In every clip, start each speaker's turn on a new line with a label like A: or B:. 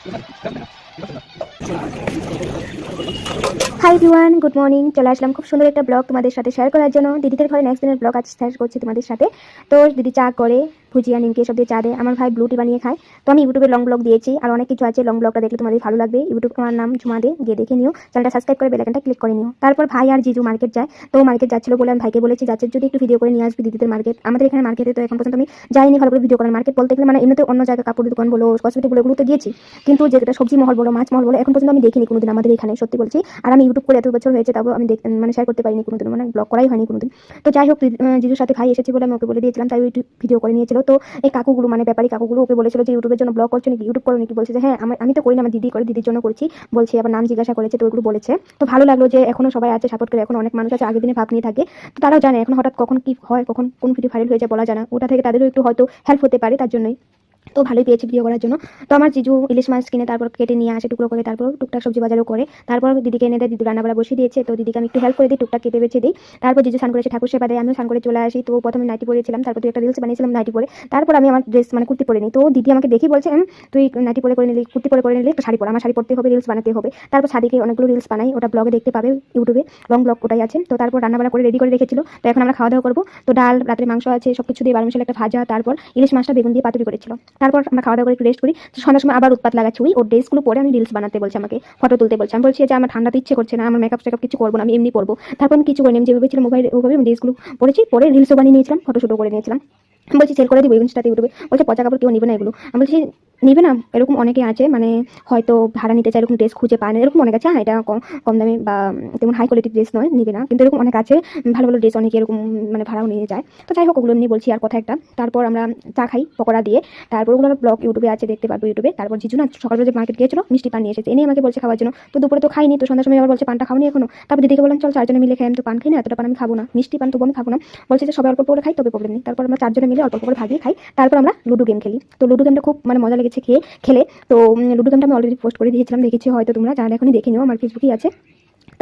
A: Hi everyone, good morning. চলে আসলাম খুব সুন্দর একটা ব্লগ তোমাদের সাথে শেয়ার করার জন্য। দিদিদের ঘরে নেক্সট দিনের ব্লগ আজ শেয়ার করছি তোমাদের সাথে। তো দিদি চা করে ভুজিয়া নিমকি সব দিয়ে চা দেয়, আমার ভাই ব্লু টি বানিয়ে খায়। তো আমি ইউটিউবে লং ব্লগ দিয়েছি, আর অনেক কিছু আছে। লং ব্লগটা দেখলে তোমাদের ভালো লাগবে। ইউটিউব আমার নাম ঝুমা দে, গিয়ে দেখে নিও, চ্যানেলটা সাবস্ক্রাইব করে বেল আইকনটা ক্লিক করে নিও। তারপর ভাই আর জিজু মার্কেট যায়। তো মার্কেট যাচ্ছিল বলে আমি ভাইকে বলেছি, যাচ্ছে যদি একটু ভিডিও করে নিয়ে আসবি দিদিদের মার্কেট। আমাদের এখানে মার্কেটে তো এখন পর্যন্ত আমি যাইনি ভালো করে ভিডিও করার। মার্কেট বলতে গেলে মানে এমনিতে অন্য জায়গায় কাপড়ের দোকান বলো, কসমেটিক বলো, এগুলোতে গিয়েছি, কিন্তু যেটা সবজি মহল বলো, মাছ মহল বলো, এখন পর্যন্ত আমি দেখিনি কোনোদিন আমাদের এখানে, সত্যি বলছি। আর আমি ইউটিউব করে এত বছর হয়েছে, তাও আমি মানে শেয়ার করতে পারিনি কোনোদিন, মানে ব্লগ করাই হয়নি কোনোদিন। তো যাই হোক, জিজুর সাথে ভাই এসেছি বলে আমি ওকে বলে দিয়েছিলাম, তাই ইউটিউব ভিডিও করে নিয়েছিল। তো এই কাকুগুলো মানে ব্যাপারী কাকুগুলো ওকে বলেছিল যে ইউটিউবের জন্য ব্লগ করছো নাকি, ইউটিউব করো নাকি। বলছে যে হ্যাঁ আমি তো করি না, আমার দিদি করে, দিদির জন্য করছি বলছি। আবার নাম জিজ্ঞাসা করেছে, তো ওগুলো বলেছে। তো ভালো লাগলো যে এখনো সবাই আছে সাপোর্ট করে, এখন অনেক মানুষ আছে আগের দিনে ভাব নিয়ে থাকে। তো তারাও জানে এখন হঠাৎ কখন কি হয়, কখন কোন ভিডিও ভাইরাল হয়ে যায় বলা যায় না, ওটা থেকে তাদেরও একটু হয়তো হেল্প হতে পারে, তার জন্যই। তো ভালোই পেয়েছি ভিডিও করার জন্য। তো আমার জিজু ইলিশ মাছ কিনে তারপর কেটে নিয়ে আসে টুকরো করে, তারপর টুকটাক সবজি বাজারও করে, তারপর দিদিকে এনে দেয়। দিদি রান্নাবাড়া বসিয়ে দিয়েছে, তো দিদিকে আমি একটু হেল্প করে দিই, টুকটাক কেটে বেছে দিই। তারপর জিজু স্নান করেছে, ঠাকুর সেবা দেয়, আমিও স্নান করে চলে আসি। তো প্রথমে নাইটি পরেছিলাম, তারপর তুই একটা রিলস বানিয়েছিলাম নাইটি পরে, তারপর আমি আমার ড্রেস মানে কুর্তি পরে নিই। তো দিদি আমাকে দেখি বলছে তুই নাইটি পরে করে নিলি, কুর্তি পরে করে নিলি, একটা শাড়ি পরে, আমার শাড়ি পরতে হবে, রিলস বানাতে হবে। তারপর সাদিকে অনেকগুলো রিলস বানাই, ওটা ব্লগে দেখতে পাবে ইউটিউবে, লং ব্লগ ওটাই আছে। তো তারপর রান্নাবাড়া করে রেডি করে রেখেছিল। তো এখন আমরা খাওয়া দাওয়া করবো। তো ডাল, রাত্রে মাংস আছে, সবকিছু দিয়ে 12 মশলা একটা ভাজা, তারপর ইলিশ মাছটা বেগুন দিয়ে পাতুরি করেছিল। তারপর আমরা খাওয়া দাওয়া করে একটু রেস্ট করি। তো সন্ধ্যার সময় আবার উৎপাত লাগাচ্ছি, ওর ড্রেসগুলো পরে আমি রিলস বানাতে বলছে, আমাকে ফটো তুলতে বলছে। আমি বলছি যে আমার ঠান্ডাতে ইচ্ছে করছে না, আমার মেকআপ টেকআপ কিছু করবো না, আমি এমনি পরবো। তারপর আমি কিছু করিনি, আমি যেভাবে ছিল মোবাইল ওভাবে আমি ড্রেসগুলো পরেছি, পরে রিলসও বানিয়ে নিয়েছিলাম, ফটোশুটও করে নিয়েছিলাম। বলছি সেল করে দিবো ইনস্টাতে ইউটিউবে। বলছে পচা কাপড় কেউ নিবে না এগুলো। আমি বলছি নিবে না, এরকম অনেকে আছে, মানে হয়তো ভাড়া নিতে চায়, এরকম ড্রেস খুঁজে পায় না, এরকম অনেক আছে। হ্যাঁ, এটা কম দামে বা তেমন হাই কোয়ালিটির ড্রেস নয়, নিবে না, কিন্তু এরকম অনেক আছে ভালো ভালো ড্রেস, অনেকে এরকম মানে ভাড়াও নিয়ে যায়। তো যাই হোক, ওগুলো নিয়ে বলছি আর কথা একটা। তারপর আমরা চা খাই পকোড়া দিয়ে। তারপর ওগুলো ব্লগ ইউটিউবে আছে, দেখতে পারবো ইউটিউবে। তারপর জিজু না সকালবেলা যে মার্কেট গিয়েছিল, মিষ্টি পান নিয়ে এসেছে, এনে আমাকে বলছে খাওয়ার জন্য। তো দুপুরে তো খাইনি, তো সন্ধ্যার সময় আবার বলছে পানটা খাওনি এখনো। তারপর দিদিকে বললাম চল চারজনে মিলে খাই, আমি তো পান খাই না, এতটা পান আমি খাবো না, মিষ্টি পান তবু আমি খাবো না। বলছে যে সবাই অল্প করে খাই তবে প্রবলেম নেই। তারপর আমরা চারজনে মিলে অল্প করে ভাগিয়ে খাই। তারপর আমরা লুডো গেম খেলি। তো লুডো গেমটা খুব মানে মজা লেগেছে খেলে। তো লুডো গেমটা আমি অলরেডি পোস্ট করে দিয়েছিলাম, দেখেছি হয়তো তোমরা, যারা এখনই দেখে নিও, আমার ফেসবুকেই আছে।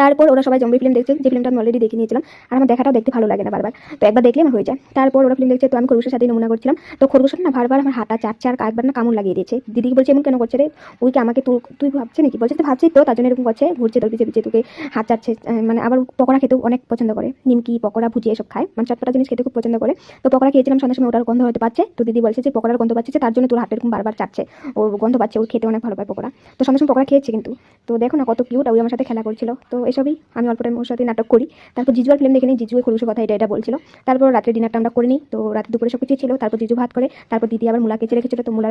A: তারপর ওরা সবাই জম্বি ফিল্ম দেখছে, যে ফিল্মটা আমি অলরেডি দেখে নিয়েছিলাম, আর আমার দেখাটাও দেখতে ভালো লাগে না বারবার, তো একবার দেখলে আমার হয়ে যায়। তারপর ওরা ফিল্ম দেখছে, তো আমি খরগোশের সাথে নমুনা করছিলাম। তো খরগোশটা না বারবার আমার হাঁটা চাটছে, আর একবার না কামড় লাগিয়ে দিয়েছে। দিদি বলছে এমন কেন করছে রে, ওই কি আমাকে তুই ভাবছে নাকি, বলছে তো ভাবছি তো, তার জন্য এরকম করছে, ঘুরছে তোর পিছিয়ে পিছিয়ে তোকে হাত চাটছে। মানে আবার পকোড়া খেতেও অনেক পছন্দ করে, নিমকি পকোড়া ভুজিয়া এসব খায়, মানে চটপটা জিনিস খেতে খুব পছন্দ করে। তো পকোড়া খেয়েছিলাম সন্ধ্যার সময়, ওটার গন্ধ হতে পাচ্ছে। তো দিদি বলছে যে পকোড়ার গন্ধ পাচ্ছে, তার জন্য তোর হাতে এরকম বারবার চাটছে, ওর গন্ধ পাচ্ছে, ওর খেতে অনেক ভালো পায় পকোড়া। তো সন্ধ্যার সময় পকোড়া খেয়েছে কিন্তু। তো দেখো না কত কিউট, ওই আমার সাথে খেলা করছিল। তো এসবই আমি অল্প টাইম ওর সাথে নাটক করি। তারপর জিজু আর ফিল্ম দেখে নিই, জিজু খরগোশের কথা এটা বলছিল। তারপর রাত্রে ডিনারটা আমরা করে নিই। তো রাতে দুপুরে সব কিছু ছিল। তারপর জিজু ভাত করে, তারপর দিদি আবার মূলা কেচে রেখেছিল, তো মূলা